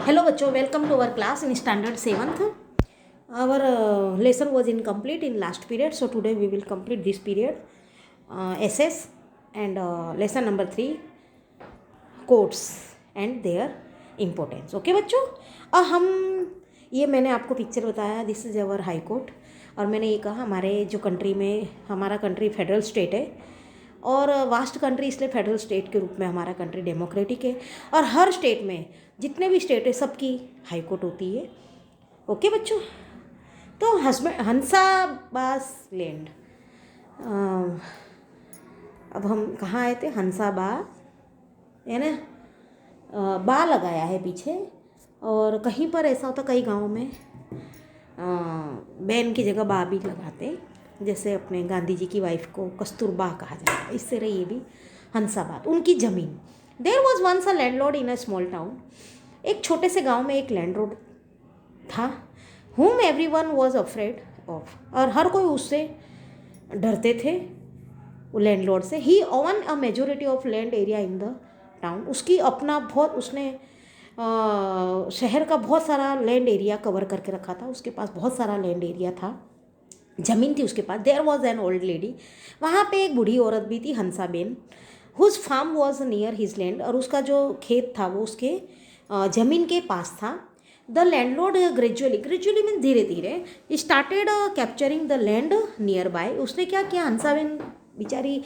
Hello bachcho, welcome to our class in standard 7th. Our lesson was incomplete in last period, so today we will complete this period. SS and lesson number 3, codes and their importance. Okay बच्चों, हम ये मैंने आपको picture बताया, this is our high court. और मैंने ये कहा हमारे जो कंट्री में, हमारा कंट्री फेडरल स्टेट है और वास्ट कंट्री, इसलिए फेडरल स्टेट के रूप में हमारा कंट्री डेमोक्रेटिक है। और हर स्टेट में जितने भी स्टेट है सबकी हाई कोर्ट होती है। ओके बच्चों, तो हंसाबास लैंड, अब हम कहाँ आए थे? हंसाबाद है ना, बा लगाया है पीछे। और कहीं पर ऐसा होता, कई गाँव में बैन की जगह बा भी लगाते, जैसे अपने गांधी जी की वाइफ को कस्तूरबा कहा जाता है, इस तरह ये भी हंसाबाद उनकी ज़मीन। There was once a landlord in a small town, एक छोटे से गांव में एक लैंडलॉर्ड था, whom everyone was afraid of, और हर कोई उससे डरते थे, वो लैंडलॉर्ड से। He owned a majority of land area in the town, उसकी अपना बहुत, उसने शहर का बहुत सारा लैंड एरिया कवर करके रखा था, उसके पास बहुत सारा लैंड एरिया था, ज़मीन थी उसके पास। There was an old lady, वहाँ पे एक बूढ़ी औरत भी थी, Hansaben, whose farm was near his land, और उसका जो खेत था वो उसके ज़मीन के पास था। द लैंडलॉर्ड ग्रेजुअली मीन धीरे धीरे started capturing the land near by. उसने क्या किया, हंसाबेन बेचारी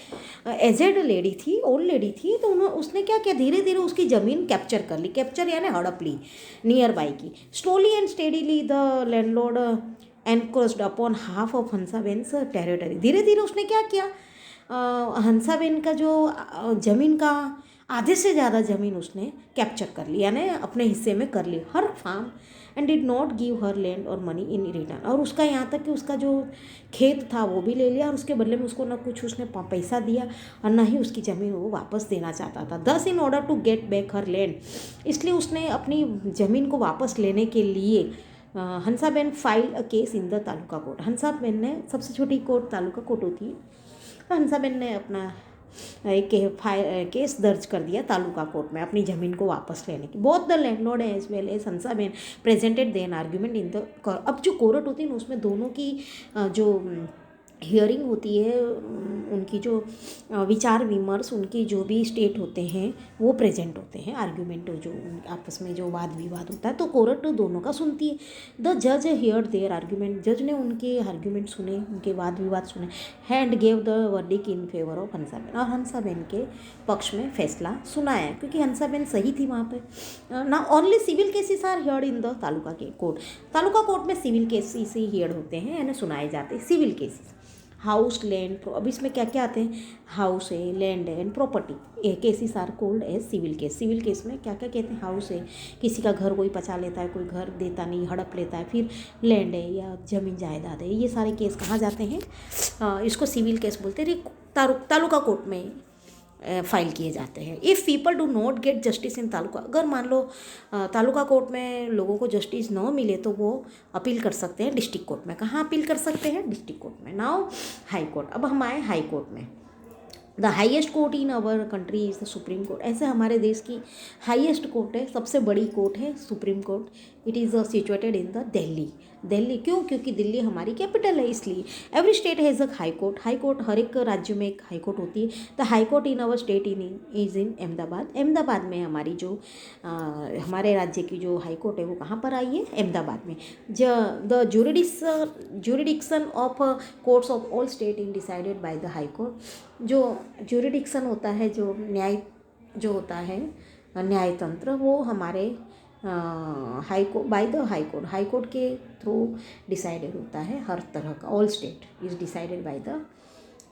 एजेड लेडी थी, ओल्ड लेडी थी, तो उसने क्या किया, धीरे धीरे उसकी ज़मीन कैप्चर कर ली, कैप्चर यानी हड़प ली नियर बाय की। Slowly and steadily the landlord encroached upon half of Hansaben's territory. धीरे धीरे उसने क्या किया, हंसाबेन का जो ज़मीन का आधे से ज़्यादा ज़मीन उसने कैप्चर कर ली, यानी अपने हिस्से में कर ली, her farm, and did not give her land or money in return. और उसका यहाँ तक कि उसका जो खेत था वो भी ले लिया, और उसके बदले में उसको ना कुछ उसने पैसा दिया और ना ही उसकी ज़मीन वो वापस देना चाहता था। Thus in order to get back her land, इसलिए उसने अपनी ज़मीन को वापस लेने के लिए Hansaben file a case in the taluka court. Hansaben ने, सबसे छोटी कोर्ट तालुका कोर्ट होती है, तो हंसाबेन ने अपना एक केस दर्ज कर दिया तालुका कोर्ट में अपनी ज़मीन को वापस लेने की। Both the landlord as well as Hansaben presented their argument in the. अब जो कोर्ट होती है ना, उसमें दोनों की जो हियरिंग होती है, उनकी जो विचार विमर्श, उनकी जो भी स्टेट होते हैं वो प्रेजेंट होते हैं, आर्ग्यूमेंट जो आपस में जो वाद विवाद होता है, तो कोर्ट दोनों का सुनती है। द जज हियर देयर आर्ग्यूमेंट, जज ने उनके आर्ग्यूमेंट सुने, उनके वाद विवाद सुने, hand gave the verdict in favour of Hansaben, और हंसाबेन के पक्ष में फैसला सुनाया, क्योंकि हंसाबेन सही थी वहाँ पे ना। Only civil cases are heard in the taluka के कोर्ट, तालुका कोर्ट में सिविल केसेस ही हियर्ड होते हैं, यानी सुनाए जाते हैं सिविल केसेस। हाउस लैंड, अब इसमें क्या क्या आते हैं, हाउस है, लैंड है, and property cases are called as civil case. Civil case में क्या क्या कहते हैं, हाउस है, किसी का घर कोई पचा लेता है, कोई घर देता नहीं, हड़प लेता है, फिर लैंड है या ज़मीन जायदाद है, ये सारे केस कहाँ जाते हैं, इसको सिविल केस बोलते हैं, तालुका कोर्ट में फाइल किए जाते हैं। If people do not gate justice in taluka, अगर मान लो तालुका कोर्ट में लोगों को जस्टिस न मिले तो वो अपील कर सकते हैं डिस्ट्रिक्ट कोर्ट में। कहाँ अपील कर सकते हैं? डिस्ट्रिक्ट कोर्ट में। नाउ हाई कोर्ट, अब हम आए हाई कोर्ट में। The highest court in our country is the supreme court. ऐसे हमारे देश की हाइएस्ट कोर्ट है, सबसे बड़ी कोर्ट है supreme court. It is situated in the Delhi. Delhi क्यों? क्योंकि दिल्ली हमारी कैपिटल है, इसलिए। Every state has a high court. High court हर एक राज्य में एक हाई कोर्ट होती है। The high court in our state is in Ahmedabad. Ahmedabad में हमारी जो हमारे राज्य की जो हाई कोर्ट है वो कहाँ पर आई है? अहमदाबाद में। The jurisdiction of courts of all state in decided by the high court. जो जुरिडिक्शन होता है, जो न्याय जो होता है, न्याय तंत्र, वो हमारे high court, by the high court, high court के थ्रू डिसाइडेड होता है हर तरह का। All state is decided by the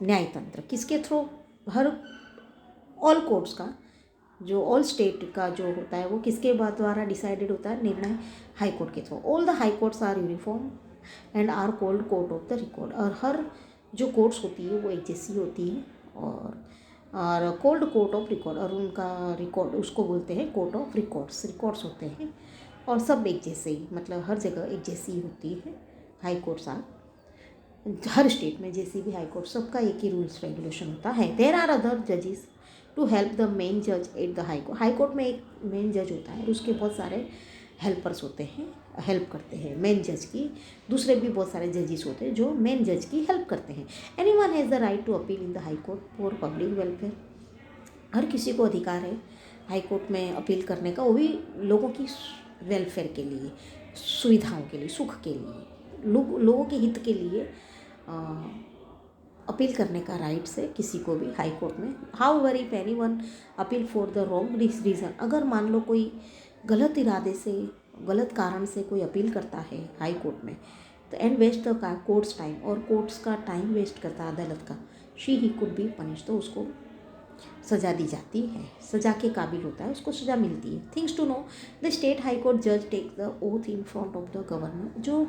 न्याय तंत्र, किसके थ्रू? हर ऑल कोर्ट्स का, जो ऑल स्टेट का जो होता है वो किसके द्वारा डिसाइडेड होता है? निर्णय हाई कोर्ट के through. All the high courts are uniform and are called court of the record. और हर जो कोर्ट्स होती है वो एक जैसी होती है, और कोल्ड कोर्ट ऑफ रिकॉर्ड, और उनका रिकॉर्ड उसको बोलते हैं कोर्ट ऑफ रिकॉर्ड्स होते हैं, और सब एक जैसे ही, मतलब हर जगह एक जैसी होती है। हाई कोर्ट्स आर हर स्टेट में, जैसी भी हाई कोर्ट, सबका एक ही रूल्स रेगुलेशन होता है। देयर आर अदर जजेस टू हेल्प द मेन जज at the high court. High court में एक मेन जज होता है, उसके बहुत सारे हेल्पर्स होते हैं, हेल्प करते हैं मेन जज की। दूसरे भी बहुत सारे जजेस होते हैं जो मेन जज की हेल्प करते हैं। Anyone has the right to appeal in the high court for public welfare. हर किसी को अधिकार है हाई कोर्ट में अपील करने का, वो भी लोगों की वेलफेयर के लिए, सुविधाओं के लिए, सुख के लिए, लोगों के हित के लिए अपील करने का राइट है किसी को भी हाई कोर्ट में। How ever if anyone appeal for the wrong reason, अगर मान लो कोई गलत इरादे से, गलत कारण से कोई अपील करता है हाई कोर्ट में, तो and waste the courts time, और कोर्ट्स का टाइम वेस्ट करता है अदालत का, she he could be punish, तो उसको सज़ा दी जाती है, सज़ा के काबिल होता है, उसको सज़ा मिलती है। Things to know, the state high court जज take the oath in front of the governor. जो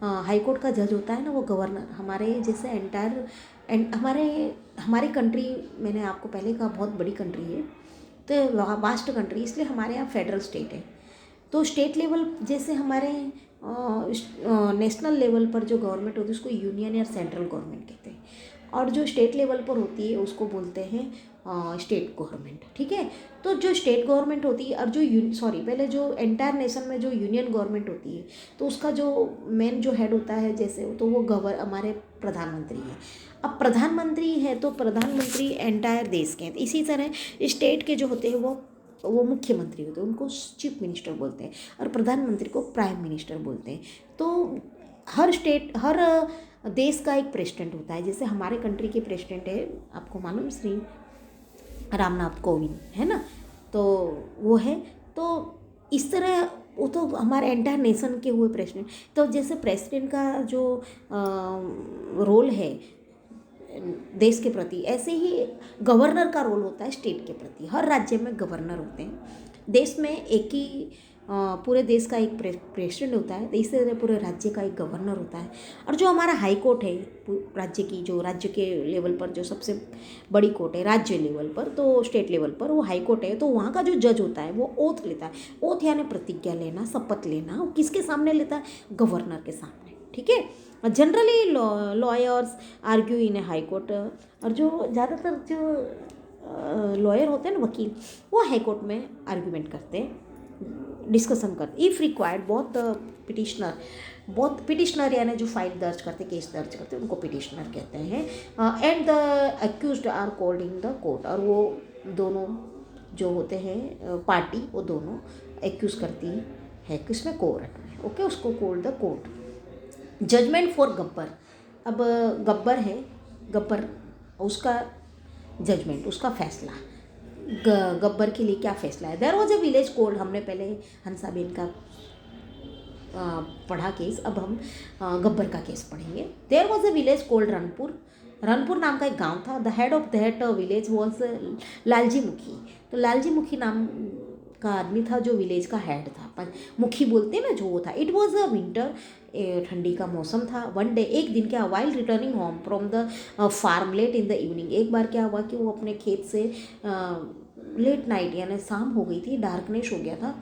हाई कोर्ट का जज होता है ना, वो गवर्नर, हमारे जैसे एंटायर हमारी कंट्री, मैंने आपको पहले कहा बहुत बड़ी कंट्री है, तो वास्ट कंट्री, इसलिए हमारे यहाँ फेडरल स्टेट है। तो स्टेट लेवल जैसे हमारे नेशनल लेवल पर जो गवर्नमेंट होती है उसको यूनियन या सेंट्रल गवर्नमेंट कहते हैं, और जो स्टेट लेवल पर होती है उसको बोलते हैं स्टेट गवर्नमेंट। ठीक है, तो जो स्टेट गवर्नमेंट होती है और जो पहले जो एंटायर नेशन में जो यूनियन गवर्नमेंट होती है, तो उसका जो मेन जो हेड होता है जैसे, तो वो हमारे प्रधानमंत्री है। अब प्रधानमंत्री है तो प्रधानमंत्री एंटायर देश के हैं। इसी तरह स्टेट के जो होते हैं वो मुख्यमंत्री होते हैं, उनको चीफ मिनिस्टर बोलते हैं, और प्रधानमंत्री को प्राइम मिनिस्टर बोलते हैं। तो हर देश का एक प्रेसिडेंट होता है। जैसे हमारे कंट्री के प्रेसिडेंट है, आपको मालूम, श्री रामनाथ कोविंद है ना, तो वो है। तो इस तरह वो तो हमारे एंटायर नेशन के हुए प्रेसिडेंट। तो जैसे प्रेसिडेंट का जो रोल है देश के प्रति, ऐसे ही गवर्नर का रोल होता है स्टेट के प्रति। हर राज्य में गवर्नर होते हैं। देश में एक ही पूरे देश का एक प्रेसिडेंट होता है, इसी तरह पूरे राज्य का एक गवर्नर होता है। और जो हमारा हाई कोर्ट है राज्य की, जो राज्य के लेवल पर जो सबसे बड़ी कोर्ट है राज्य लेवल पर, तो स्टेट लेवल पर वो हाई कोर्ट है। तो वहाँ का जो जज होता है वो ओथ लेता है। ओथ यानी प्रतिज्ञा लेना, शपथ लेना। वो किसके सामने लेता है? गवर्नर के सामने। ठीक है। जनरली लॉयर्स आर्ग्यू इन ए हाई कोर्ट, और जो ज़्यादातर जो लॉयर होते हैं ना, वकील, वो हाई कोर्ट में आर्ग्यूमेंट करते हैं, डिस्कशन करते। इफ़ रिक्वायर्ड बहुत पिटिशनर यानी जो फाइल दर्ज करते, केस दर्ज करते, उनको पिटिशनर कहते हैं। And the accused are called in the court, और वो दोनों जो होते हैं पार्टी, वो दोनों एक्यूज करती है किसमें? कोर्ट में। ओके, उसको called the court. Judgment for Gabbar, अब गब्बर है, गब्बर उसका जजमेंट, उसका फैसला, गब्बर के लिए क्या फैसला है। There was a village called, हमने पहले हंसाबेन का पढ़ा केस, अब हम गब्बर का केस पढ़ेंगे। There was a village called Ranpur नाम का एक गांव था। The head of that village was Lalji Mukhi. तो लालजी मुखी नाम का आदमी था जो विलेज का हेड था, पर मुखी बोलते हैं ना, जो वो था। इट वॉज अ विंटर, ठंडी का मौसम था। वन डे, एक दिन क्या, while returning home from the farm late in the evening, एक बार क्या हुआ कि वो अपने खेत से लेट नाइट यानी शाम हो गई थी, डार्कनेस हो गया था,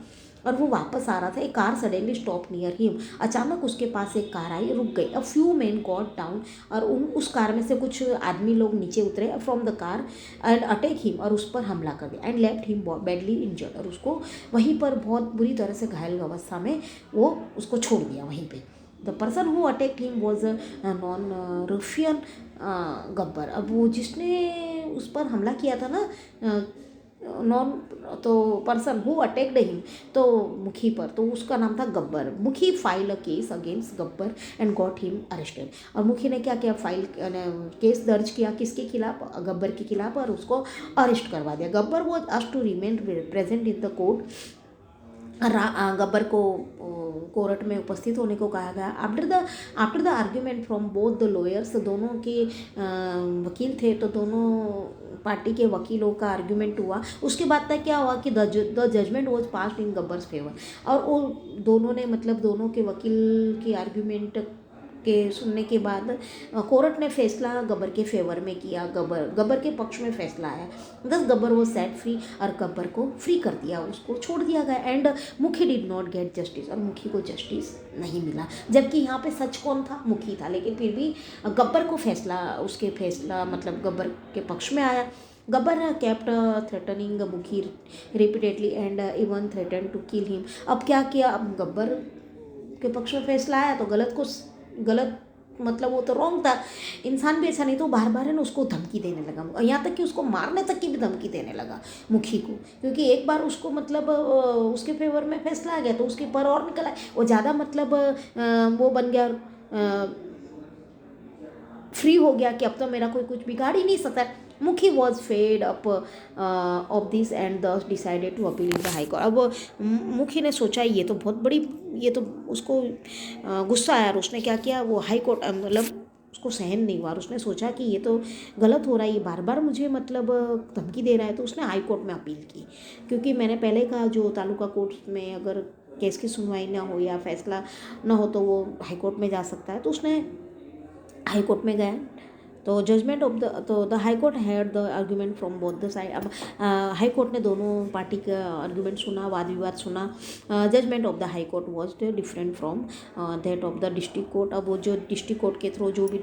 और वो वापस आ रहा था। एक car suddenly stop near him, अचानक उसके पास एक कार आई, रुक गई। A few main got down, और उस कार में से कुछ आदमी लोग नीचे उतरे from the car and attack him, और उस पर हमला कर दिया। And left him badly injured, और उसको वहीं पर बहुत बुरी तरह से घायल अवस्था में वो उसको छोड़ दिया वहीं पे। The person who attacked him was non Rafiyan Gabbar. अब वो जिसने उस पर हमला किया था ना, तो पर्सन हु अटैक्ड हिम, तो मुखी पर, तो उसका नाम था गब्बर। मुखी file a case against Gabbar and got him arrested, और मुखी ने क्या किया, केस दर्ज किया किसके खिलाफ? गब्बर के खिलाफ, और उसको अरेस्ट करवा दिया। Gabbar was asked to remain present in the court, Gabbar को कोर्ट में उपस्थित होने को कहा गया। After the argument from both the lawyers, दोनों के वकील थे, तो दोनों पार्टी के वकीलों का आर्ग्यूमेंट हुआ। उसके बाद तक क्या हुआ कि the judgement was passed in Gabbar's favour, और वो दोनों ने, मतलब दोनों के वकील की आर्ग्यूमेंट के सुनने के बाद कोर्ट ने फैसला गब्बर के फेवर में किया। गब्बर के पक्ष में फैसला आया। दस गब्बर वो सेट फ्री, और गब्बर को फ्री कर दिया, उसको छोड़ दिया गया। एंड मुखी डिड नॉट गेट जस्टिस, और मुखी को जस्टिस नहीं मिला। जबकि यहाँ पे सच कौन था? मुखी था, लेकिन फिर भी गब्बर को फैसला, उसके फैसला मतलब गब्बर के पक्ष में आया। गब्बर kept threatening मुखी repeatedly and even threatened to kill him. अब क्या किया, अब गब्बर के पक्ष में फैसला आया तो गलत को गलत मतलब वो तो रॉन्ग था, इंसान भी ऐसा नहीं, तो बार बार है ना उसको धमकी देने लगा, यहाँ तक कि उसको मारने तक की भी धमकी देने लगा मुखी को, क्योंकि एक बार उसको मतलब उसके फेवर में फैसला आ गया तो उसके पर और निकला, वो ज़्यादा मतलब वो बन गया, फ्री हो गया कि अब तो मेरा कोई कुछ बिगाड़ ही नहीं सकता। Mukhi was fed up of this and thus decided to appeal in the high court. अब मुखी ने सोचा ये तो बहुत बड़ी, ये तो उसको गुस्सा आया और उसने क्या किया, वो हाई कोर्ट मतलब उसको सहन नहीं हुआ और उसने सोचा कि ये तो गलत हो रहा है, ये बार बार मुझे मतलब धमकी दे रहा है, तो उसने हाई कोर्ट में अपील की। क्योंकि मैंने पहले कहा जो तालुका कोर्ट में अगर केस की सुनवाई ना हो या फैसला ना हो तो वो हाई कोर्ट में जा सकता है, तो उसने हाई कोर्ट में गया। तो judgment of the high court had the argument from both the side. अब हाई कोर्ट ने दोनों पार्टी का आर्ग्यूमेंट सुना, वाद विवाद सुना। Judgment of the high court was different from that of the district court. अब वो जो डिस्ट्रिक्ट कोर्ट के थ्रू जो भी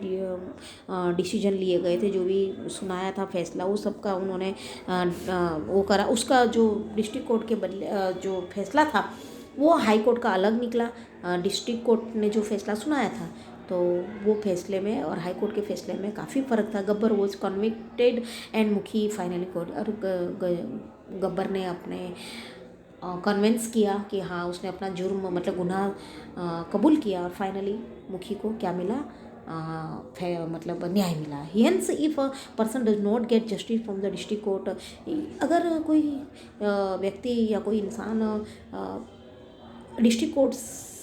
डिसीजन लिए गए थे, जो भी सुनाया था फैसला, वो सबका उन्होंने वो करा। उसका जो डिस्ट्रिक्ट कोर्ट के बदले जो फैसला था वो हाई कोर्ट का अलग निकला। डिस्ट्रिक्ट कोर्ट ने जो फैसला सुनाया था तो वो फैसले में और हाई कोर्ट के फैसले में काफ़ी फ़र्क था। गब्बर वॉज कन्विक्टेड एंड मुखी फाइनली कोर्ट, और गब्बर ने अपने कन्विंस किया कि हाँ उसने अपना जुर्म मतलब गुनाह कबूल किया, और फाइनली मुखी को क्या मिला, मतलब न्याय मिला। Hence if a person does not gate justice from the district court, अगर कोई व्यक्ति या कोई इंसान डिस्ट्रिक्ट कोर्ट्स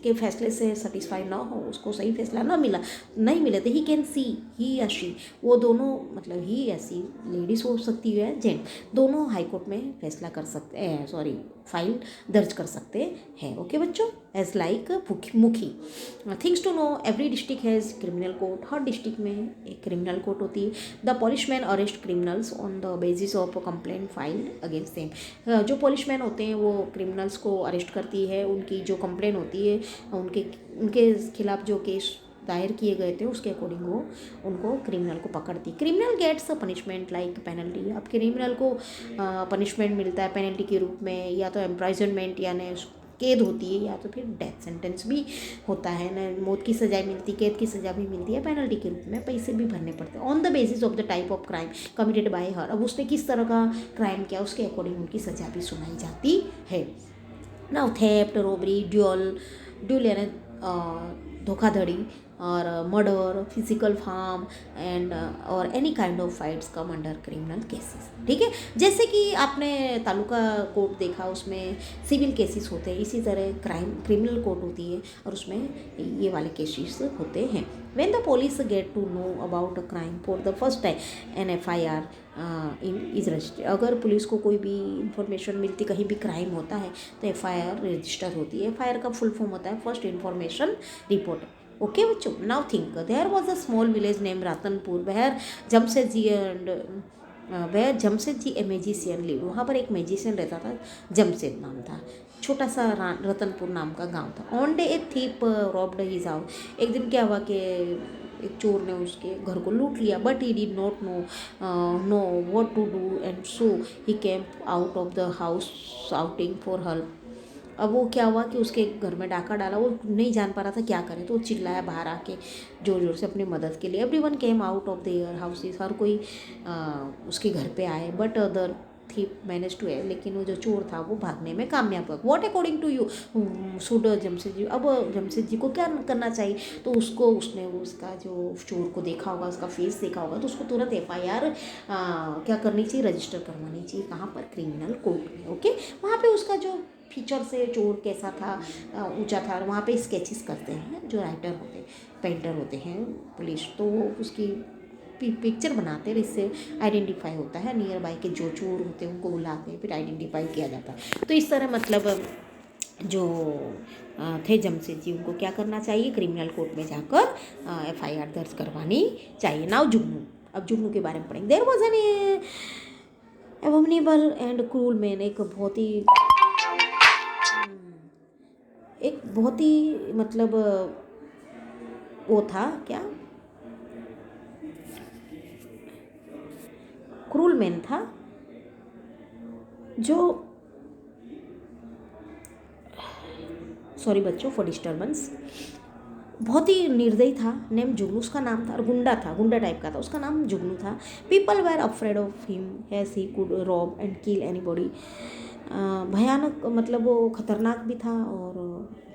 के फैसले से सेटिस्फाई ना हो, उसको सही फैसला ना नहीं मिले तो ही कैन सी, ही या शी, वो दोनों मतलब ही या सी, लेडीज हो सकती है जेंट, दोनों हाई कोर्ट में फैसला कर सकते हैं, सॉरी फाइल दर्ज कर सकते हैं। ओके बच्चों, as like Mukhi. Things to know, every district has criminal court, हर डिस्ट्रिक्ट में एक क्रिमिनल कोर्ट होती है। The policeman arrest criminals on the basis of complaint file against them. जो पॉलिशमैन होते हैं वो क्रिमिनल्स को अरेस्ट करती है, उनकी जो कंप्लेंट होती है उनके खिलाफ जो केस दायर किए गए थे उसके अकॉर्डिंग वो उनको क्रिमिनल को पकड़ती। Criminal gets punishment like penalty. अब क्रिमिनल को पनिशमेंट मिलता है पेनल्टी के रूप में, या तो एम्प्राइजनमेंट यानी कैद होती है, या तो फिर डेथ सेंटेंस भी होता है ना, मौत की सज़ा मिलती, कैद की सज़ा भी मिलती है, पेनल्टी के रूप में पैसे भी भरने पड़ते हैं। On the basis of the type of crime committed by हर, अब उसने किस तरह का क्राइम किया उसके अकॉर्डिंग उनकी सज़ा भी सुनाई जाती है। नाउ थेफ्ट, रॉबरी, ड्यूल यानी धोखाधड़ी, और मर्डर, फिजिकल हार्म एंड और any kind of fights come under criminal cases. ठीक है, जैसे कि आपने तालुका कोर्ट देखा उसमें सिविल केसेस होते हैं, इसी तरह क्रिमिनल कोर्ट होती है और उसमें ये वाले केसेस होते हैं। When the police get to know about a crime for the first time an FIR is register. अगर पुलिस को कोई भी इंफॉर्मेशन मिलती, कहीं भी क्राइम होता है तो FIR रजिस्टर होती है। FIR का फुल फॉर्म होता है फर्स्ट इन्फॉर्मेशन रिपोर्ट। ओके बच्चों, now think there was a small village name Ratanpur where Jamshed ji a magician live. वहाँ पर एक मैजिशियन रहता था, जमशेद नाम था। छोटा सा रतनपुर नाम का गांव था। On day A thief robbed his house. एक दिन क्या हुआ कि एक चोर ने उसके घर को लूट लिया, but he did not know what to do and so he came out of the house shouting for help. अब वो क्या हुआ कि उसके घर में डाका डाला, वो नहीं जान पा रहा था क्या करे, तो वो चिल्लाया बाहर आके जोर जोर से अपनी मदद के लिए। Everyone came out of their houses, हर कोई उसके घर पे आए, but other thief manage to है, लेकिन वो जो चोर था वो भागने में कामयाब हुआ। What according to you should Jamshed ji, अब जमशेद जी को क्या करना चाहिए, तो उसने उसका जो चोर को देखा होगा, उसका फेस देखा होगा, तो उसको तुरंत FIR क्या करनी चाहिए, रजिस्टर करवानी चाहिए। कहाँ पर, क्रिमिनल कोर्ट में। ओके, वहाँ पे उसका जो फीचर से चोर कैसा था, ऊंचा था, वहाँ पे स्केचेस करते हैं जो राइटर होते हैं, पेंटर होते हैं पुलिस, तो उसकी पिक्चर बनाते हैं, इससे आइडेंटिफाई होता है। नियर बाय के जो चोर होते हैं उनको बुलाते हैं, फिर आइडेंटिफाई किया जाता है। तो इस तरह मतलब जो थे जमशेद जी, उनको क्या करना चाहिए, क्रिमिनल कोर्ट में जाकर FIR दर्ज करवानी चाहिए। नाउ जुगनू, अब जुगनू के बारे में पढ़ेंगे। There was an abominable and cruel man, एक बहुत ही मतलब वो था क्या, क्रूल मैन था जो, सॉरी बच्चों फॉर डिस्टर्बेंस, बहुत ही निर्दयी था। नेम जुगनू उसका नाम था, और गुंडा था, गुंडा टाइप का था, उसका नाम जुगनू था। People were afraid of him as he could rob and kill anybody. भयानक मतलब वो खतरनाक भी था और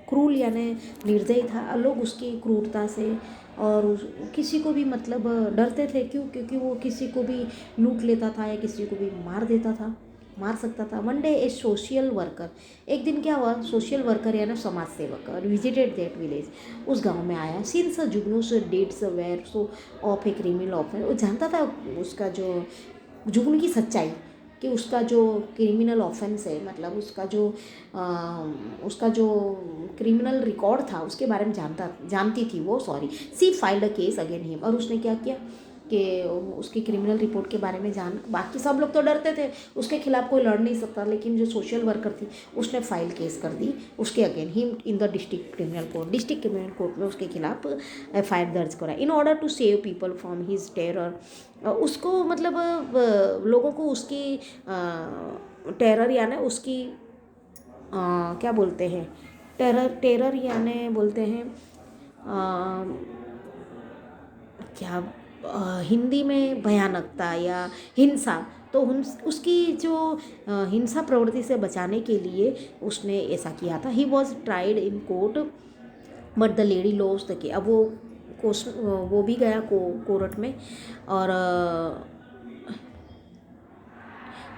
क्रूल यानी निर्दयी था। लोग उसकी क्रूरता से और किसी को भी मतलब डरते थे। क्यों? क्योंकि वो किसी को भी लूट लेता था या किसी को भी मार देता था, मार सकता था। वन डे ए सोशल वर्कर, एक दिन क्या हुआ, सोशल वर्कर या ना समाज सेवक विजिटेड दैट विलेज, उस गांव में आया। Since Jugnu's debts were so of a criminal offence, वो जानता था उसका जो जुगनू की सच्चाई कि उसका जो क्रिमिनल ऑफेंस है, मतलब उसका जो क्रिमिनल रिकॉर्ड था उसके बारे में जानती थी वो। Sorry, she filed a case against him, और उसने क्या किया कि उसकी क्रिमिनल रिपोर्ट के बारे में जान, बाकी सब लोग तो डरते थे, उसके खिलाफ कोई लड़ नहीं सकता, लेकिन जो सोशल वर्कर थी उसने फाइल केस कर दी उसके against him in the district criminal court. District criminal court में उसके खिलाफ FIR दर्ज करा in order to save people from his terror. उसको मतलब लोगों को उसकी टेरर यानी उसकी क्या बोलते हैं, टेरर यानी बोलते हैं क्या हिंदी में भयानकता या हिंसा, तो उसकी जो हिंसा प्रवृत्ति से बचाने के लिए उसने ऐसा किया था। He was tried in court but the lady lost the case. अब वो भी गया कोर्ट में और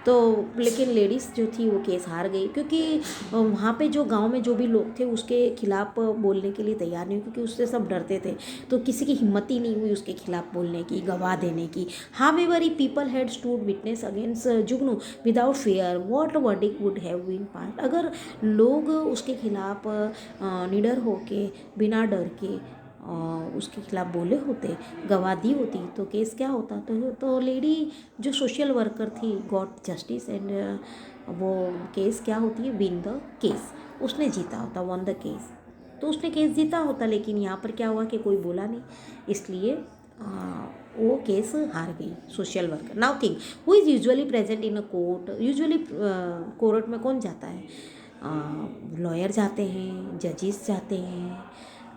तो लेकिन लेडीज़ जो थी वो केस हार गई, क्योंकि वहाँ पे जो गांव में जो भी लोग थे उसके खिलाफ बोलने के लिए तैयार नहीं हुए, क्योंकि उससे सब डरते थे। तो किसी की हिम्मत ही नहीं हुई उसके खिलाफ बोलने की, गवाह देने की। However people had stood witness against Jugnu without fear, what verdict would have been pass. अगर लोग उसके खिलाफ निडर होके बिना डर के उसके खिलाफ बोले होते, गवाह दी होती, तो केस क्या होता। तो लेडी जो सोशल वर्कर थी गॉट जस्टिस एंड वो केस क्या होती है, विन द केस, उसने जीता होता, वन द केस। तो उसने केस जीता होता, लेकिन यहाँ पर क्या हुआ कि कोई बोला नहीं, इसलिए वो केस हार गई social worker. Now think who is usually present in a court. Usually court में कौन जाता है, लॉयर जाते हैं, जजेस जाते हैं,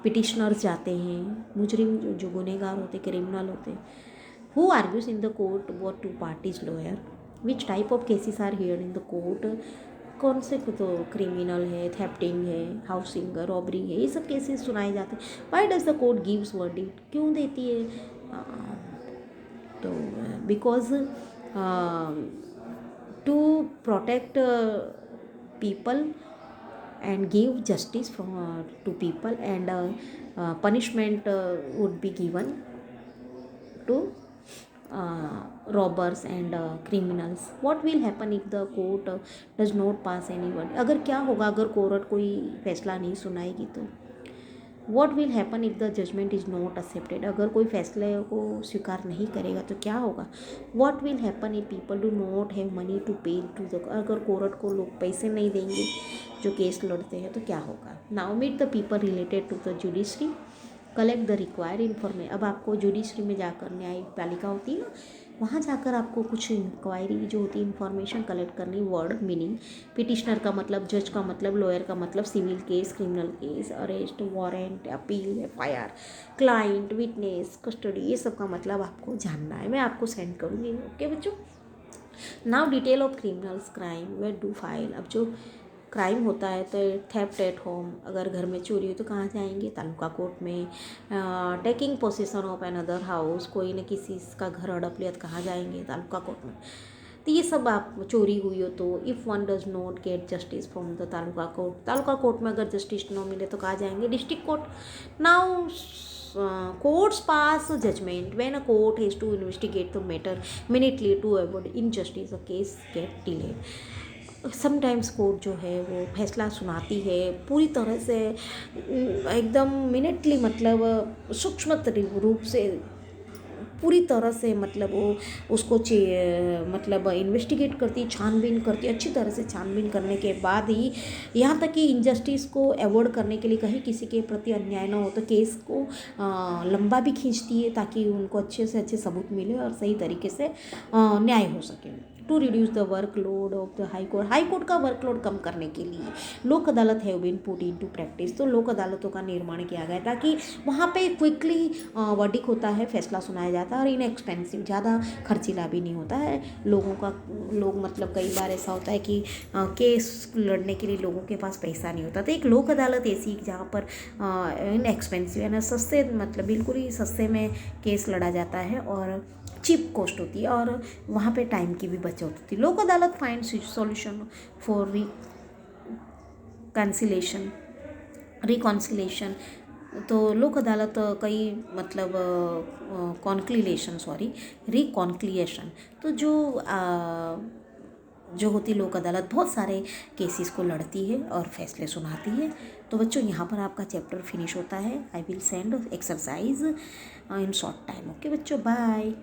पिटिशनर्स जाते हैं, मुजरिम जो गुनहगार होते, क्रिमिनल होते। Who argues in the court, what two parties lawyer, which type of cases are heard in the court. कौन से तो क्रिमिनल है, थेफ्टिंग है, हाउसिंग रॉबरी है, ये सब केसेस सुनाए जाते हैं। Why does the court gives verdict, क्यों देती है, तो because to protect people and give justice to people, and punishment would be given to robbers and criminals. What will happen if the court does not pass any word? अगर क्या होगा अगर court कोई फैसला नहीं सुनाएगी तो what will happen if the judgment is not accepted. अगर कोई फैसले को स्वीकार नहीं करेगा तो क्या होगा। What will happen if people do not have money to pay to the, अगर कोर्ट को लोग पैसे नहीं देंगे जो केस लड़ते हैं तो क्या होगा। Now meet the people related to the judiciary, collect the required information. अब आपको जुडिशरी में जाकर, न्यायपालिका होती है ना, वहाँ जाकर आपको कुछ इंक्वायरी जो होती है, इन्फॉर्मेशन कलेक्ट करनी। वर्ड मीनिंग, पिटिशनर का मतलब, जज का मतलब, लॉयर का मतलब, civil case, criminal case, arrest, warrant, appeal, FIR, client, witness, custody, ये सब का मतलब आपको जानना है। मैं आपको सेंड करूँगी, ओके बच्चों। Now detail of criminals crime where do file. अब जो क्राइम होता है तो थेफ्ट एट होम, अगर घर में चोरी हो तो कहाँ जाएंगे, तालुका कोर्ट में। Taking possession of another house, कोई ने किसी का घर हड़प लिया तो कहाँ जाएंगे, तालुका कोर्ट में। तो ये सब आप चोरी हुई हो तो if one does not gate justice from the taluka court में अगर जस्टिस न मिले तो कहाँ जाएंगे, district court. Now courts pass judgment when a court has to investigate the matter minutely to avoid injustice, a case get delayed। Sometimes court जो है वो फैसला सुनाती है पूरी तरह से एकदम मिनटली, मतलब सूक्ष्म रूप से पूरी तरह से मतलब वो उसको मतलब इन्वेस्टिगेट करती है, छानबीन करती है, अच्छी तरह से छानबीन करने के बाद ही, यहाँ तक कि इनजस्टिस को अवॉइड करने के लिए, कहीं किसी के प्रति अन्याय ना हो तो केस को लंबा भी खींचती है ताकि उनको अच्छे से अच्छे सबूत मिले और सही तरीके से न्याय हो सके। To reduce the workload of the high court का वर्कलोड कम करने के लिए Lok Adalat have been put into practice. तो लोक अदालतों का निर्माण किया गया ताकि वहाँ पे क्विकली वर्डिक होता है, फैसला सुनाया जाता है और इनएक्सपेंसिव, ज़्यादा खर्चीला भी नहीं होता है। लोग मतलब कई बार ऐसा होता है कि केस लड़ने के लिए लोगों के पास पैसा नहीं होता, तो एक लोक अदालत ऐसी जहाँ पर इनएक्सपेंसिव है ना, सस्ते, मतलब बिल्कुल ही सस्ते में केस लड़ा जाता है और चीप कॉस्ट होती है और वहाँ पे टाइम की भी बचत होती है। लोक अदालत फाइंड सॉल्यूशन फॉर रिकॉन्सिलेशन। तो लोक अदालत कई मतलब रिकॉन्क्लिएशन, तो जो होती लोक अदालत बहुत सारे केसेस को लड़ती है और फैसले सुनाती है। तो बच्चों यहाँ पर आपका चैप्टर फिनिश होता है। I will send exercise in short time. Okay बच्चों, बाय।